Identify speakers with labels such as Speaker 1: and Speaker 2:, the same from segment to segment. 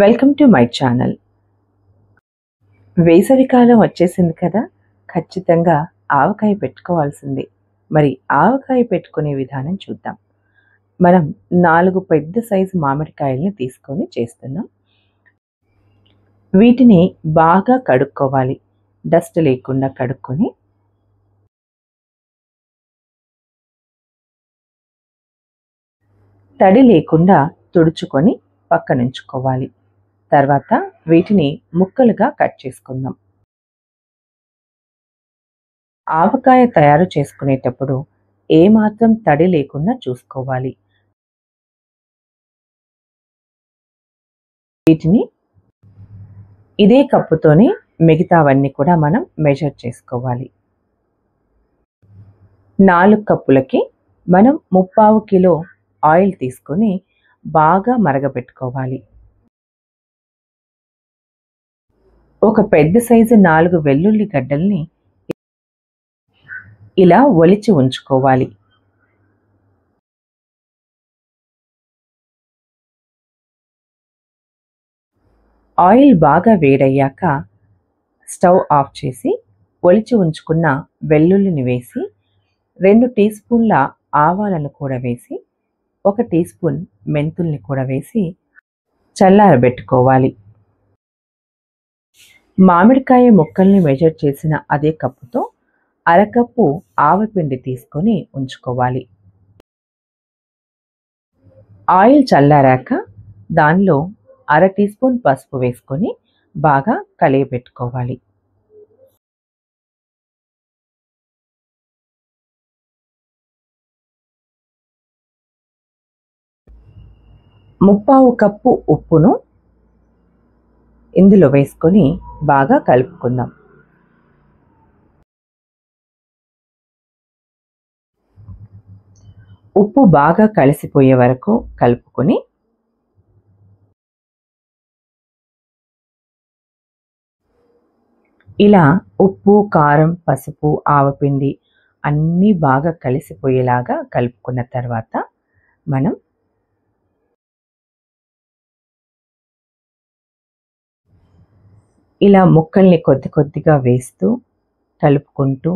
Speaker 1: Welcome to my channel. వేసవికాలం వచ్చేసింది కదా, ఖచ్చితంగా ఆవకాయ పెట్టుకోవాల్సిందే. మరి ఆవకాయ పెట్టుకునే విధానం చూద్దాం. మనం 4 పెద్ద సైజు మామిడికాయల్ని తీసుకొని చేస్తున్నాం. వీటిని బాగా కడుక్కోవాలి. డస్ట్ లేకుండా కడుక్కొని తడి లేకుండా తుడుచుకొని పక్కనుంచుకోవాలి. తర్వాత వీటిని ముక్కలుగా కట్ చేసుకుందాం. ఆవకాయ తయారు చేసుకునేటప్పుడు ఏమాత్రం తడి లేకుండా చూసుకోవాలి. వీటిని ఇదే కప్పుతోనే మిగతావన్నీ కూడా మనం మెజర్ చేసుకోవాలి. 4 కప్పులకి మనం 3/4 కిలో ఆయిల్ తీసుకొని బాగా మరగబెట్టుకోవాలి. ఒక పెద్ద సైజు 4 వెల్లుల్లి గడ్డల్ని ఇలా ఒలిచి ఉంచుకోవాలి. ఆయిల్ బాగా వేడయ్యాక స్టవ్ ఆఫ్ చేసి ఒలిచి ఉంచుకున్న వెల్లుల్లిని వేసి 2 టీ స్పూన్ల ఆవాలను కూడా వేసి 1 టీ స్పూన్ మెంతుల్ని కూడా వేసి చల్లారబెట్టుకోవాలి. మామిడికాయ ముక్కల్ని మెజర్ చేసిన అదే కప్పుతో అరకప్పు ఆవపిండి తీసుకొని ఉంచుకోవాలి. ఆయిల్ చల్లారాక దానిలో 1/2 టీ స్పూన్ పసుపు వేసుకొని బాగా కలియబెట్టుకోవాలి. ముప్పావు కప్పు ఉప్పును ఇందులో వేసుకొని బాగా కలుపుకుందాం. ఉప్పు బాగా కలిసిపోయే వరకు కలుపుకొని ఇలా ఉప్పు, కారం, పసుపు, ఆవపిండి అన్నీ బాగా కలిసిపోయేలాగా కలుపుకున్న తర్వాత మనం ఇలా ముక్కల్ని కొద్ది కొద్దిగా వేస్తూ కలుపుకుంటూ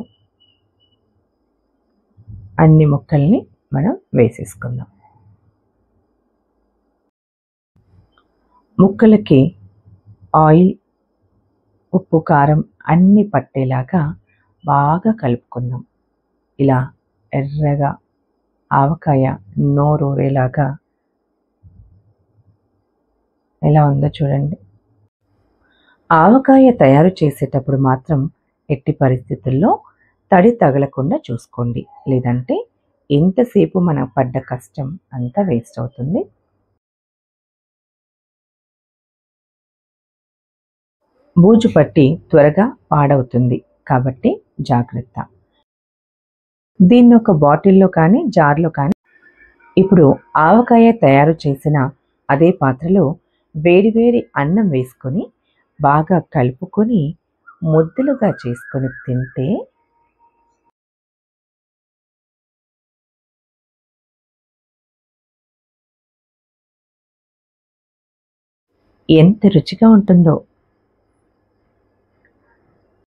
Speaker 1: అన్ని ముక్కల్ని మనం వేసేసుకుందాం. ముక్కలకి ఆయిల్, ఉప్పు, కారం అన్నీ పట్టేలాగా బాగా కలుపుకుందాం. ఇలా ఎర్రగా ఆవకాయ నోరూరేలాగా ఎలా ఉందో చూడండి. ఆవకాయ తయారు చేసేటప్పుడు మాత్రం ఎట్టి పరిస్థితుల్లో తడి తగలకుండా చూసుకోండి. లేదంటే ఎంతసేపు మనం పడ్డ కష్టం అంతా వేస్ట్ అవుతుంది. బూజు పట్టి త్వరగా పాడవుతుంది కాబట్టి జాగ్రత్త. దీన్ని ఒక బాటిల్లో కానీ జార్లో కానీ ఇప్పుడు ఆవకాయ తయారు చేసిన అదే పాత్రలో వేడివేడి అన్నం వేసుకొని బాగా కలుపుకొని ముద్దలుగా చేసుకొని తింటే ఎంత రుచిగా ఉంటుందో.